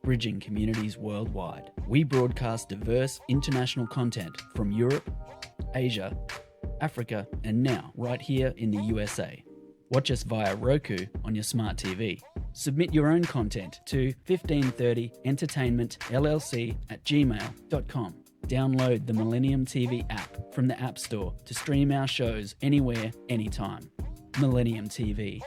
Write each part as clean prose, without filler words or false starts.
bridging communities worldwide. We broadcast diverse international content from Europe, Asia, Africa, and now right here in the USA. Watch us via Roku on your smart TV. Submit your own content to 1530entertainmentllc@gmail.com. Download the Millennium TV app from the App Store to stream our shows anywhere, anytime. Millennium TV.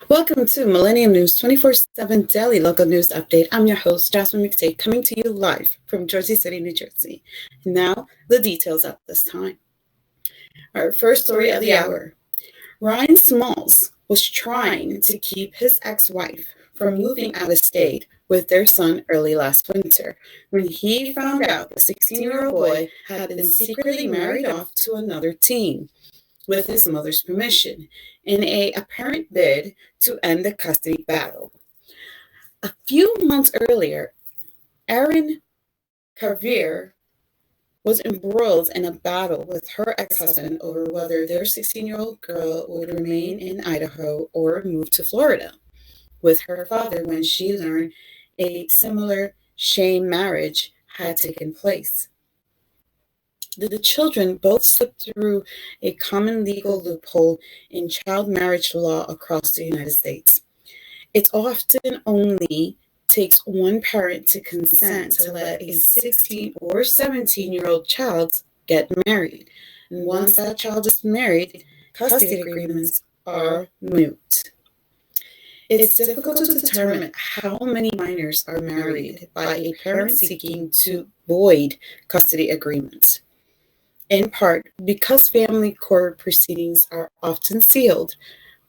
Welcome to Millennium News 24/7 Daily Local News Update. I'm your host, Jasmine McTague, coming to you live from Jersey City, New Jersey. Now, the details at this time. Our first story of the hour. Ryan Smalls was trying to keep his ex-wife from moving out of state with their son early last winter when he found out the 16-year-old boy had been secretly married off to another teen with his mother's permission, in a apparent bid to end the custody battle. A few months earlier, Erin Carvier was embroiled in a battle with her ex-husband over whether their 16-year-old girl would remain in Idaho or move to Florida with her father when she learned a similar sham marriage had taken place. The children both slipped through a common legal loophole in child marriage law across the United States. It often only takes one parent to consent to let a 16 or 17-year-old child get married. And once that child is married, custody agreements are moot. It's difficult to determine how many minors are married by a parent seeking to void custody agreements. In part because family court proceedings are often sealed,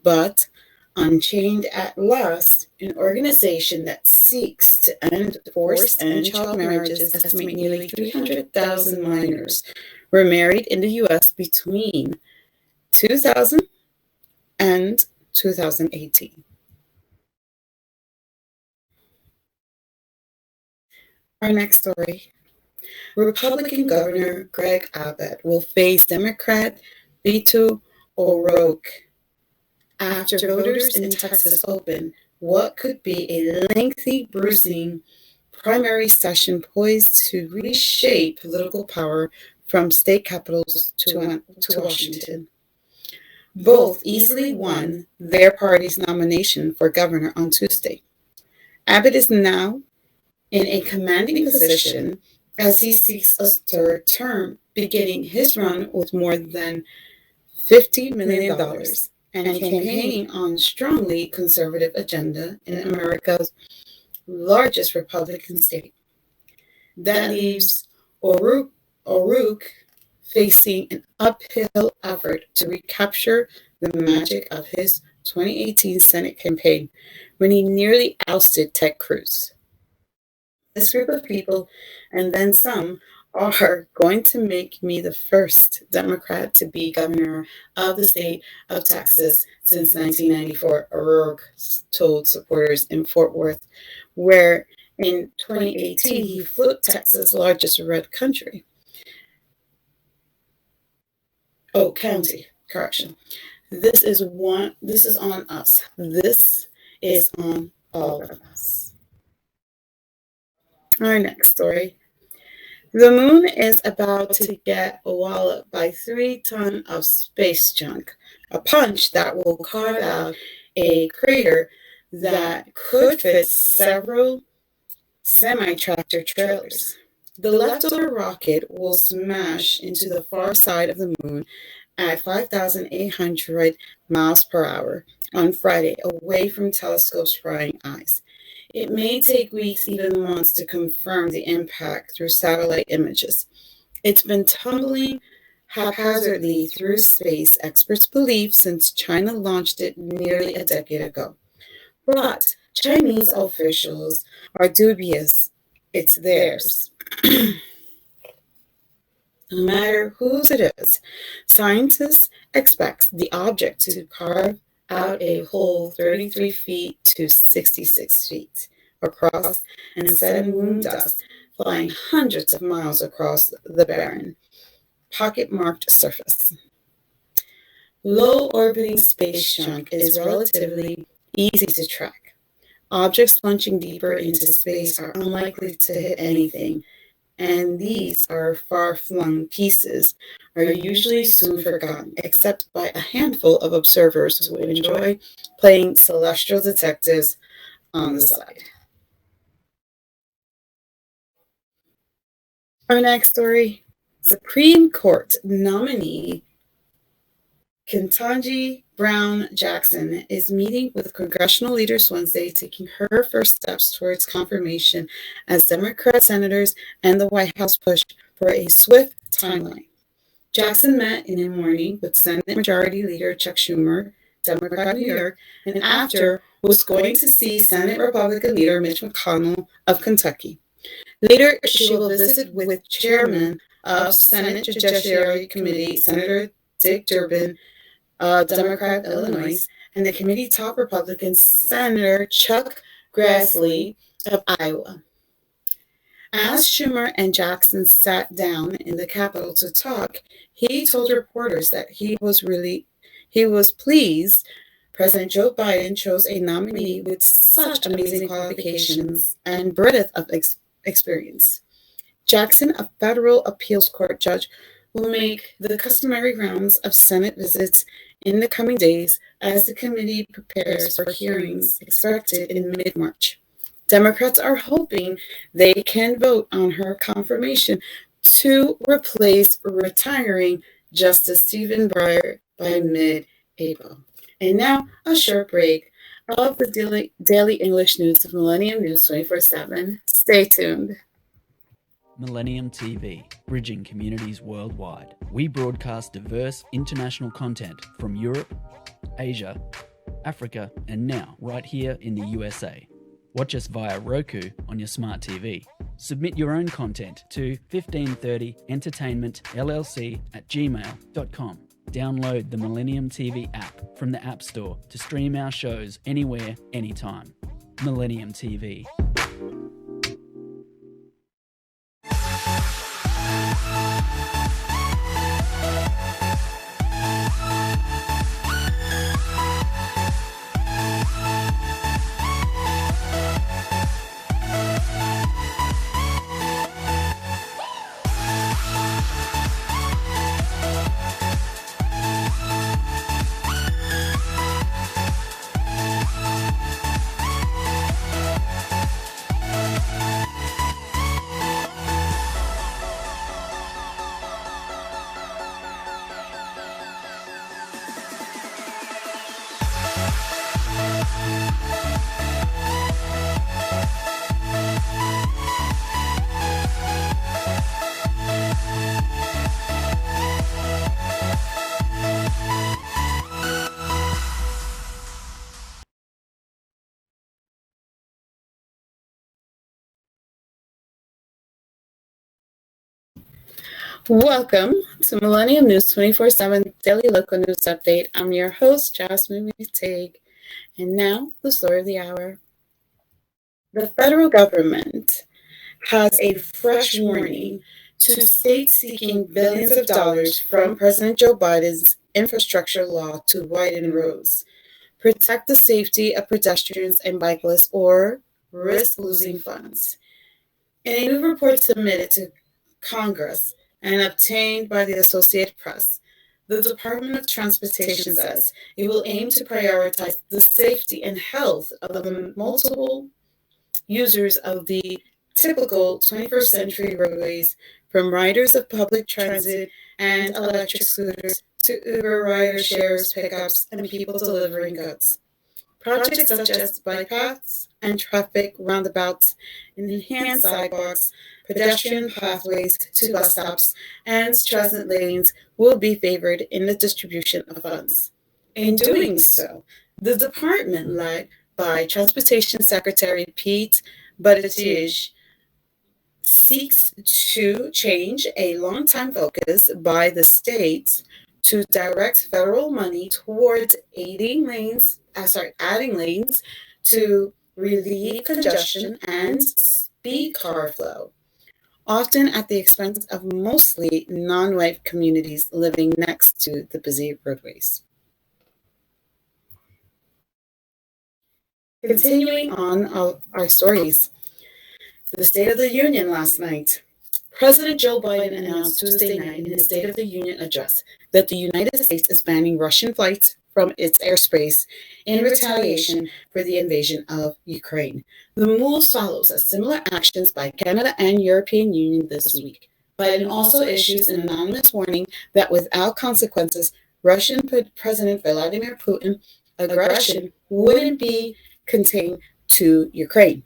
but Unchained at Last, an organization that seeks to end forced and child marriages, estimate nearly 300,000 minors were married in the U.S. between 2000 and 2018. Our next story. Republican Governor Greg Abbott will face Democrat Beto O'Rourke after voters in Texas open what could be a lengthy, bruising primary session poised to reshape political power from state capitals to Washington. Both easily won their party's nomination for governor on Tuesday. Abbott is now in a commanding position as he seeks a third term, beginning his run with more than $50 million and campaigning on a strongly conservative agenda in America's largest Republican state. That leaves O'Rourke facing an uphill effort to recapture the magic of his 2018 Senate campaign when he nearly ousted Ted Cruz. This group of people, and then some, are going to make me the first Democrat to be governor of the state of Texas since 1994, O'Rourke told supporters in Fort Worth, where in 2018 he flipped Texas' largest red county. This is on us. This is on all of us. Our next story. The moon is about to get walloped by 3 tons of space junk, a punch that will carve out a crater that could fit several semi-tractor trailers. The leftover rocket will smash into the far side of the moon at 5,800 miles per hour on Friday, away from telescopes' prying eyes. It may take weeks, even months, to confirm the impact through satellite images. It's been tumbling haphazardly through space, experts believe, since China launched it nearly a decade ago. But Chinese officials are dubious it's theirs. No matter whose it is, scientists expect the object to carve out a hole 33 feet to 66 feet across and send moon dust flying hundreds of miles across the barren, pocket-marked surface. Low-orbiting space junk is relatively easy to track. Objects plunging deeper into space are unlikely to hit anything, and these are far-flung pieces are usually soon forgotten, except by a handful of observers who enjoy playing celestial detectives on the side. Our next story, Supreme Court nominee Ketanji Brown Jackson is meeting with congressional leaders Wednesday, taking her first steps towards confirmation as Democrat senators and the White House push for a swift timeline. Jackson met in the morning with Senate Majority Leader Chuck Schumer, Democrat of New York, and after was going to see Senate Republican Leader Mitch McConnell of Kentucky. Later, she will visit with Chairman of Senate Judiciary Committee, Senator Dick Durbin, Democrat of Illinois, and the committee top Republican Senator Chuck Grassley of Iowa. As Schumer and Jackson sat down in the Capitol to talk, he told reporters that he was pleased President Joe Biden chose a nominee with such amazing qualifications and breadth of experience. Jackson, a federal appeals court judge, will make the customary rounds of Senate visits in the coming days as the committee prepares for hearings expected in mid-March. Democrats are hoping they can vote on her confirmation to replace retiring Justice Stephen Breyer by mid-April. And now, a short break of the daily English news of Millennium News 24/7. Stay tuned. Millennium TV, bridging communities worldwide. We broadcast diverse international content from Europe, Asia, Africa, and now right here in the USA. Watch us via Roku on your smart TV. Submit your own content to 1530entertainmentllc@gmail.com. Download the Millennium TV app from the App Store to stream our shows anywhere, anytime. Millennium TV. Welcome to Millennium News 24/7 Daily Local News Update. I'm your host, Jasmine, McTague. And now, the story of the hour. The federal government has a fresh warning to states seeking billions of dollars from President Joe Biden's infrastructure law to widen roads, protect the safety of pedestrians and bicyclists, or risk losing funds. In a new report submitted to Congress and obtained by the Associated Press, The Department of Transportation says it will aim to prioritize the safety and health of the multiple users of the typical 21st century roadways, from riders of public transit and electric scooters to Uber rider shares, pickups, and people delivering goods. Projects such as bike paths and traffic roundabouts, enhanced sidewalks, pedestrian pathways to bus stops, and transit lanes will be favored in the distribution of funds. In doing so, the department, led by Transportation Secretary Pete Buttigieg, seeks to change a long-time focus by the states to direct federal money towards adding lanes to relieve congestion and speed car flow, often at the expense of mostly non-white communities living next to the busy roadways. Continuing on our stories, the State of the Union last night. President Joe Biden announced Tuesday night in his State of the Union address that the United States is banning Russian flights from its airspace in retaliation for the invasion of Ukraine. The move follows similar actions by Canada and European Union this week. Biden also issues an anonymous warning that without consequences, Russian President Vladimir Putin's aggression wouldn't be contained to Ukraine.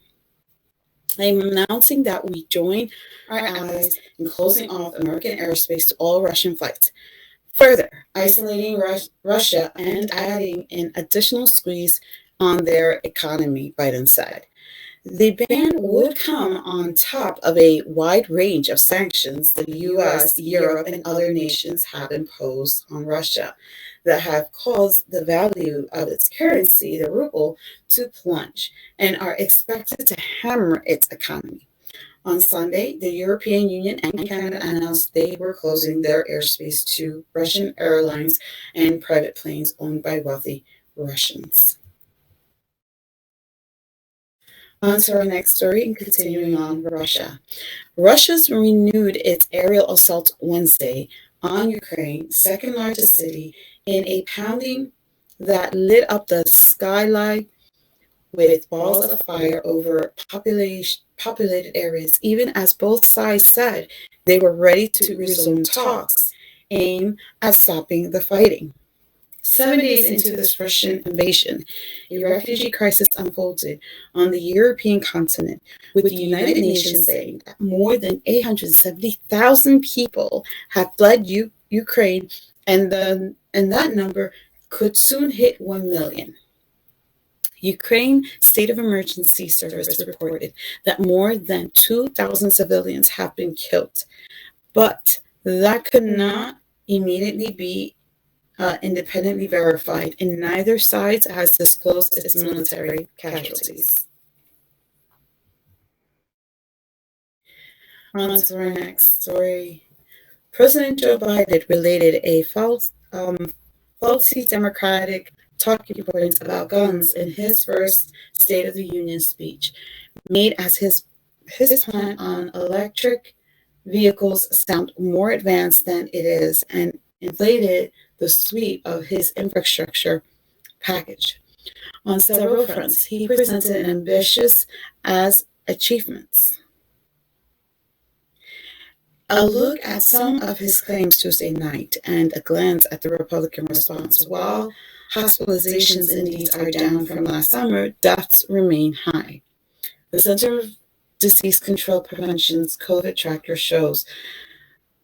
I am announcing that we join our allies in closing off American airspace to all Russian flights, further isolating Russia and adding an additional squeeze on their economy, Biden said. The ban would come on top of a wide range of sanctions the U.S., Europe, and other nations have imposed on Russia that have caused the value of its currency, the ruble, to plunge and are expected to hammer its economy. On Sunday, the European Union and Canada announced they were closing their airspace to Russian airlines and private planes owned by wealthy Russians. On to our next story, and continuing on Russia. Russia's renewed its aerial assault Wednesday on Ukraine's second largest city in a pounding that lit up the skyline with balls of fire over populated areas, even as both sides said they were ready to resume talks aimed at stopping the fighting. 7 days into this Russian invasion, a refugee crisis unfolded on the European continent, with the United Nations saying that more than 870,000 people have fled Ukraine, and that number could soon hit 1 million. Ukraine State of Emergency Service reported that more than 2,000 civilians have been killed, but that could not immediately be independently verified, and neither side has disclosed its military casualties. On to our next story. President Joe Biden related a faulty Democratic talking points about guns in his first State of the Union speech, made as his plan on electric vehicles sound more advanced than it is, and inflated the sweep of his infrastructure package. On several fronts, he presented ambitious as achievements. A look at some of his claims Tuesday night and a glance at the Republican response. While hospitalizations indeed are down from last summer, deaths remain high. The Center of Disease Control Prevention's COVID tracker shows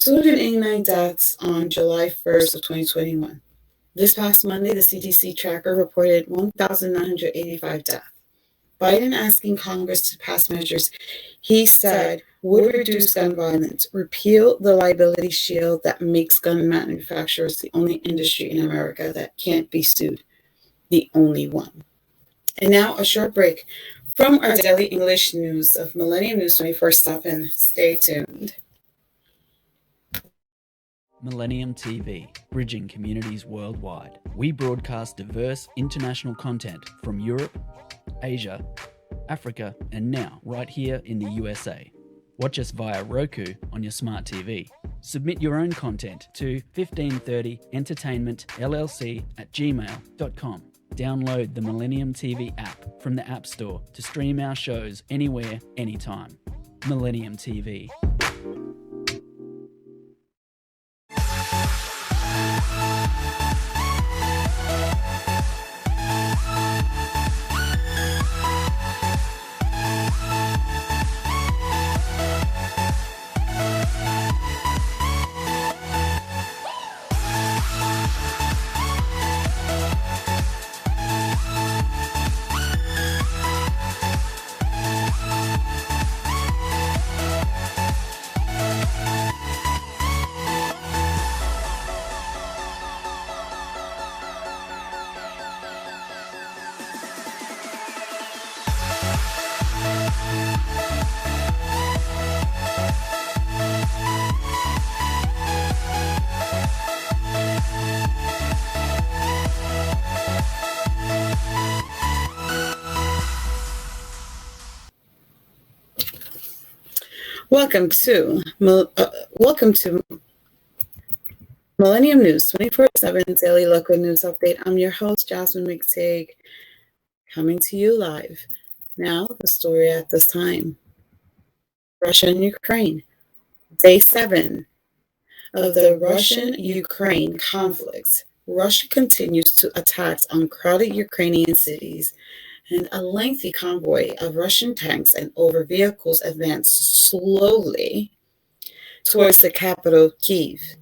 289 deaths on July 1st of 2021. This past Monday, the CDC tracker reported 1,985 deaths. Biden asking Congress to pass measures he said would reduce gun violence, repeal the liability shield that makes gun manufacturers the only industry in America that can't be sued, the only one. And now a short break from our daily English news of Millennium News 24/7. Stay tuned. Millennium TV, bridging communities worldwide. We broadcast diverse international content from Europe, Asia, Africa, and now right here in the USA. Watch us via Roku on your smart TV. Submit your own content to 1530entertainmentllc@gmail.com. Download the Millennium TV app from the App Store to stream our shows anywhere, anytime. Millennium TV. Welcome to Millennium News 24/7 Daily Local News Update. I'm your host, Jasmine McTague, coming to you live. Now, the story at this time. Russia and Ukraine. Day 7 of the Russian-Ukraine conflict. Russia continues to attacks on crowded Ukrainian cities, and a lengthy convoy of Russian tanks and other vehicles advanced slowly towards the capital, Kyiv.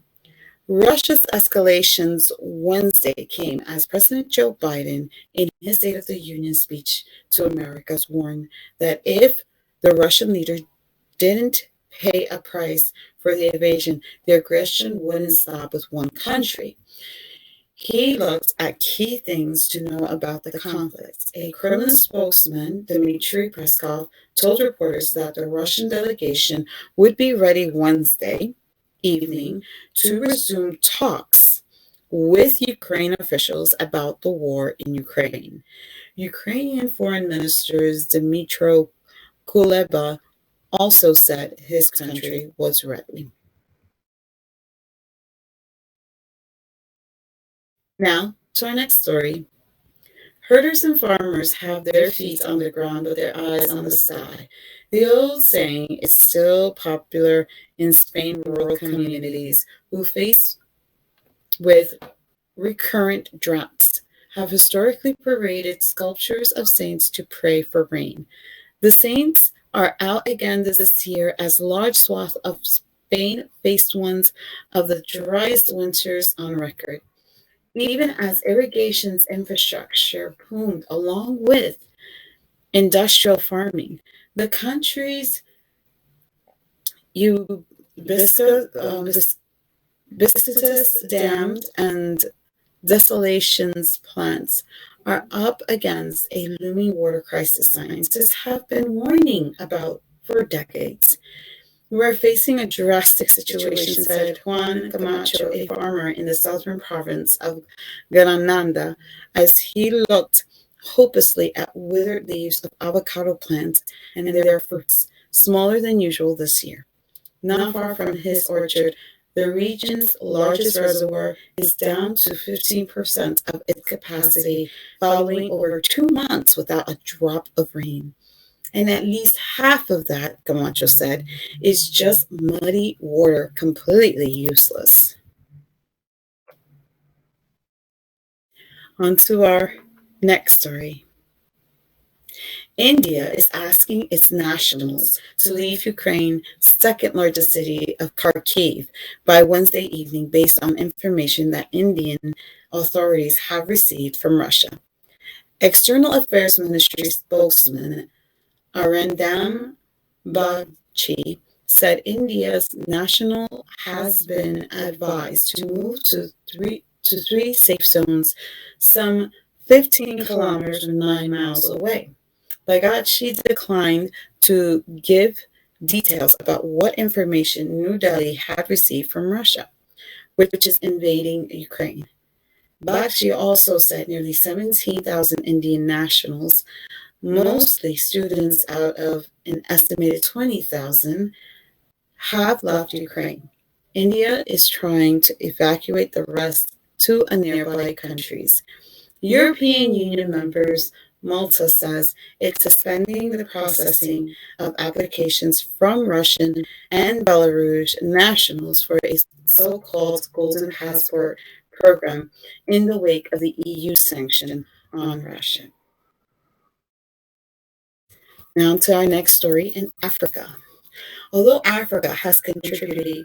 Russia's escalations Wednesday came as President Joe Biden, in his State of the Union speech to Americans, warned that if the Russian leader didn't pay a price for the invasion, the aggression wouldn't stop with one country. He looked at key things to know about the conflict. A Kremlin spokesman, Dmitry Peskov, told reporters that the Russian delegation would be ready Wednesday evening to resume talks with Ukraine officials about the war in Ukraine. Ukrainian Foreign Minister Dmytro Kuleba also said his country was ready. Now, to our next story. Herders and farmers have their feet on the ground but their eyes on the sky. The old saying is still popular in Spain rural communities who face with recurrent droughts have historically paraded sculptures of saints to pray for rain. The saints are out again this year as large swaths of Spain faced one of the driest winters on record. Even as irrigation infrastructure boomed along with industrial farming, the country's ubiquitous dams and desolations plants are up against a looming water crisis scientists have been warning about for decades. We're facing a drastic situation, said Juan Camacho, a farmer in the southern province of Granada, as he looked hopelessly at withered leaves of avocado plants and their fruits, smaller than usual this year. Not far from his orchard, the region's largest reservoir is down to 15% of its capacity, following over 2 months without a drop of rain. And at least half of that, Camacho said, is just muddy water, completely useless. On to our next story. India is asking its nationals to leave Ukraine's second largest city of Kharkiv by Wednesday evening based on information that Indian authorities have received from Russia. External Affairs Ministry spokesman Arindam Bagchi said India's national has been advised to move to three safe zones some 15 kilometers or 9 miles away. Bagchi declined to give details about what information New Delhi had received from Russia, which is invading Ukraine. Bagchi also said nearly 17,000 Indian nationals, mostly students out of an estimated 20,000, have left Ukraine. India is trying to evacuate the rest to nearby countries. European Union members, Malta says it's suspending the processing of applications from Russian and Belarus nationals for a so-called Golden Passport program in the wake of the EU sanction on Russia. Now to our next story in Africa. Although Africa has contributed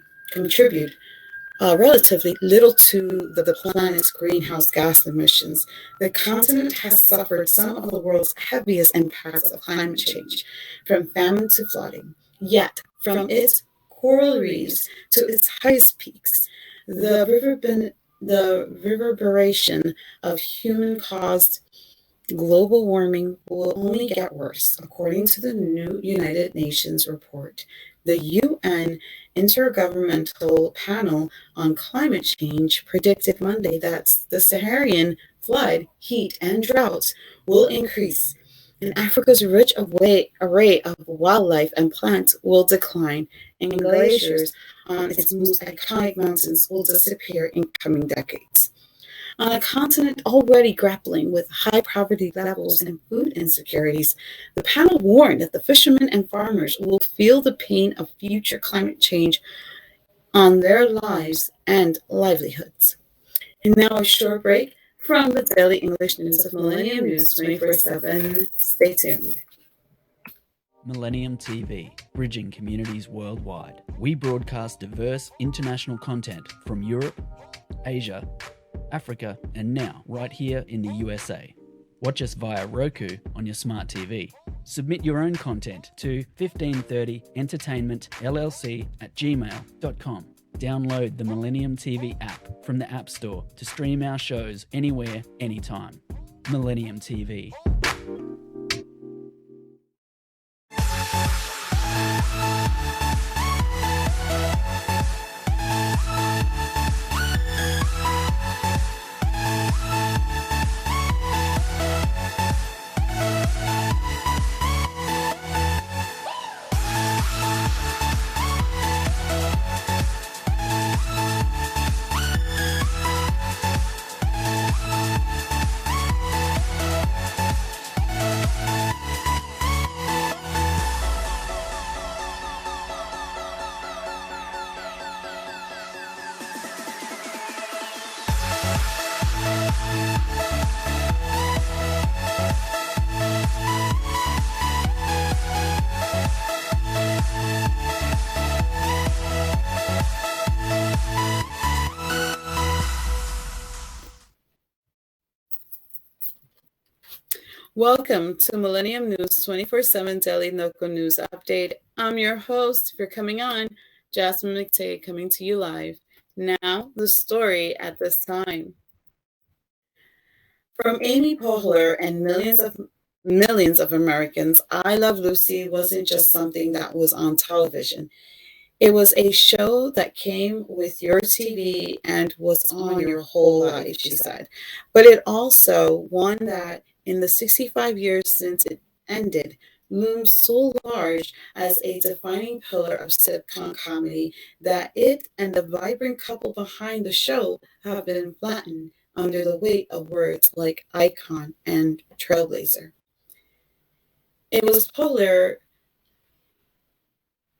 relatively little to the planet's greenhouse gas emissions, the continent has suffered some of the world's heaviest impacts of climate change, from famine to flooding. Yet, from its coral reefs to its highest peaks, the reverberation of human-caused global warming will only get worse, according to the new United Nations report. The UN Intergovernmental Panel on Climate Change predicted Monday that the Saharan flood, heat, and droughts will increase, and Africa's rich array of wildlife and plants will decline, and glaciers on its most iconic mountains will disappear in coming decades. On a continent already grappling with high poverty levels and food insecurities, the panel warned that the fishermen and farmers will feel the pain of future climate change on their lives and livelihoods. And now a short break from the daily English news of Millennium News 24/7. Stay tuned. Millennium TV, bridging communities worldwide. We broadcast diverse international content from Europe, Asia, Africa, and now right here in the USA. Watch us via Roku on your smart TV. Submit your own content to 1530entertainmentllc@gmail.com. Download the Millennium TV app from the App Store to stream our shows anywhere, anytime. Millennium TV. Welcome to Millennium News 24/7 Daily Local News Update. I'm your host, if you're coming on, Jasmine McTague, coming to you live. Now, the story at this time. From Amy Poehler and millions of Americans, I Love Lucy wasn't just something that was on television. It was a show that came with your TV and was on your whole life, she said. But it also one that, in the 65 years since it ended, looms so large as a defining pillar of sitcom comedy that it and the vibrant couple behind the show have been flattened under the weight of words like icon and trailblazer. It was Poehler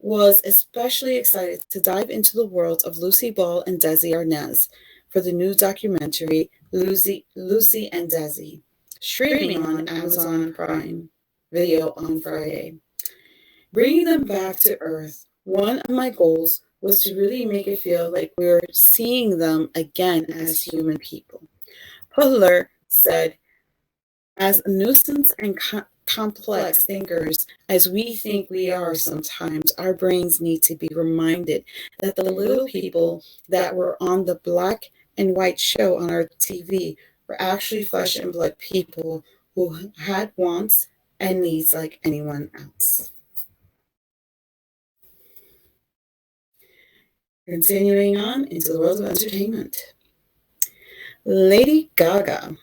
was especially excited to dive into the world of Lucy Ball and Desi Arnaz for the new documentary Lucy and Desi, streaming on Amazon Prime Video on Friday. Bringing them back to Earth, one of my goals was to really make it feel like we were seeing them again as human people. Poehler said, as nuisance and complex thinkers as we think we are sometimes, our brains need to be reminded that the little people that were on the black and white show on our TV were actually flesh and blood people who had wants and needs like anyone else. Continuing on into the world of entertainment. Lady Gaga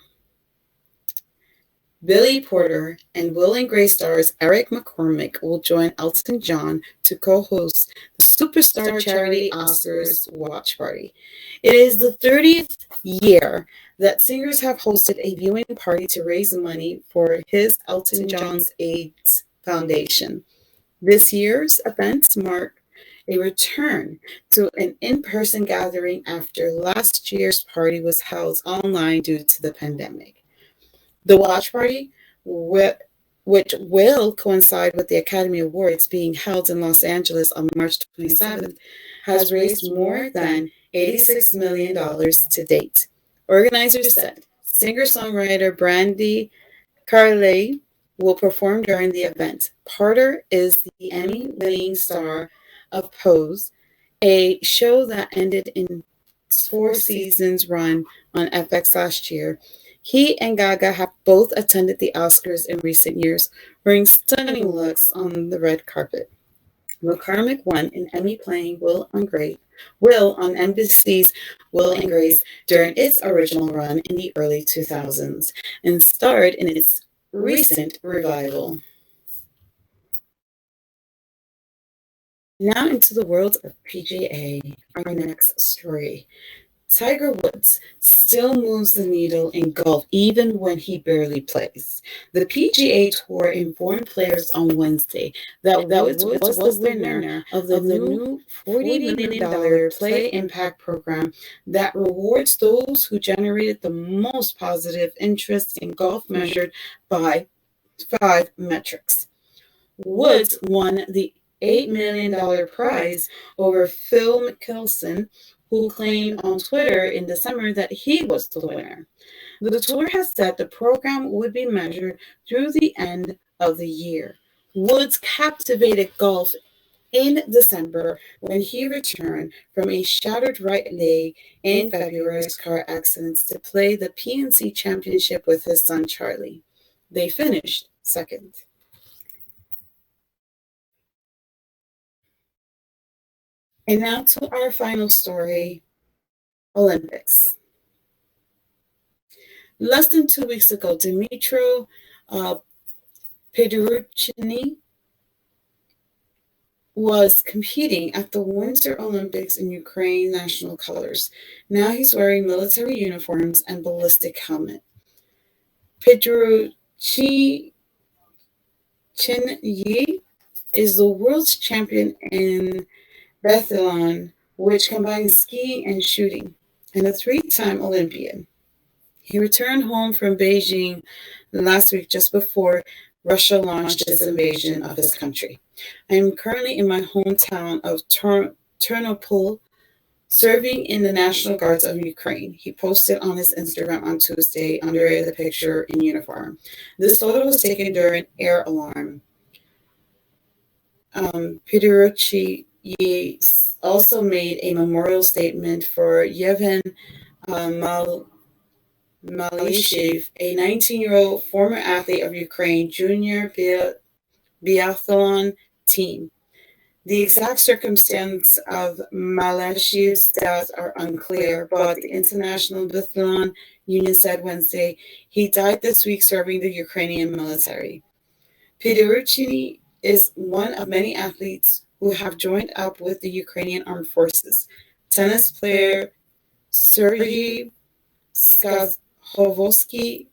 Billy Porter and Will and Grace stars Eric McCormick will join Elton John to co-host the Superstar Charity Oscars watch party. It is the 30th year that singers have hosted a viewing party to raise money for his Elton John's AIDS Foundation. This year's event marked a return to an in-person gathering after last year's party was held online due to the pandemic. The watch party, which will coincide with the Academy Awards being held in Los Angeles on March 27th, has raised more than $86 million to date. Organizers said singer-songwriter Brandy Carley will perform during the event. Porter is the Emmy-winning star of Pose, a show that ended in four seasons run on FX last year. He and Gaga have both attended the Oscars in recent years, wearing stunning looks on the red carpet. McCormick won an Emmy playing Will on NBC's Will and Grace during its original run in the early 2000s and starred in its recent revival. Now into the world of PGA, our next story. Tiger Woods still moves the needle in golf even when he barely plays. The PGA Tour informed players on Wednesday that Woods was the winner of the new $40 million Play Impact program that rewards those who generated the most positive interest in golf measured by 5 metrics. Woods won the $8 million prize over Phil Mickelson, who claimed on Twitter in December that he was the winner. The tour has said the program would be measured through the end of the year. Woods captivated golf in December when he returned from a shattered right leg in February's car accidents to play the PNC Championship with his son Charlie. They finished second. And now to our final story, Olympics. Less than 2 weeks ago, Dmytro Piedirucini was competing at the Winter Olympics in Ukraine national colors. Now he's wearing military uniforms and ballistic helmet. Piedirucini is the world's champion in biathlon, which combines skiing and shooting, and a 3-time Olympian. He returned home from Beijing last week just before Russia launched its invasion of his country. I am currently in my hometown of Ternopil, serving in the National Guards of Ukraine. He posted on his Instagram on Tuesday under the picture in uniform. This photo was taken during air alarm. Piedirucci also made a memorial statement for Yevhen Malyshev, a 19-year-old former athlete of Ukraine junior biathlon team. The exact circumstance of Malyshev's death are unclear, but the International Biathlon Union said Wednesday he died this week serving the Ukrainian military. Piedirucini is one of many athletes who have joined up with the Ukrainian Armed Forces. Tennis player Sergei Skazhovsky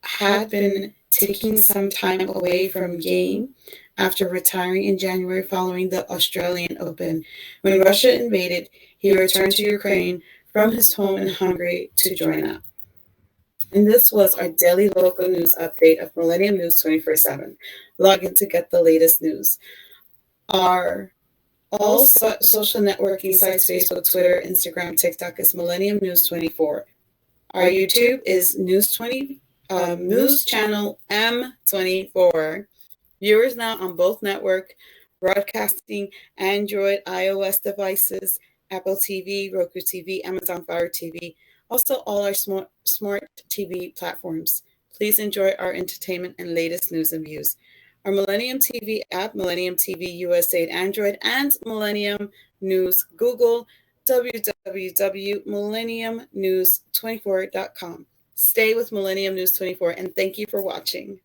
had been taking some time away from game after retiring in January following the Australian Open. When Russia invaded, he returned to Ukraine from his home in Hungary to join up. And this was our daily local news update of Millennium News 24/7. Log in to get the latest news. Our all social networking sites, Facebook, Twitter, Instagram, TikTok, is Millennium News 24. Our YouTube is News Channel M24. Viewers now on both network broadcasting Android, iOS devices, Apple TV, Roku TV, Amazon Fire TV, also all our smart TV platforms. Please enjoy our entertainment and latest news and views. Our Millennium TV app, Millennium TV USA and Android, and Millennium News Google, www.millenniumnews24.com. Stay with Millennium News 24, and thank you for watching.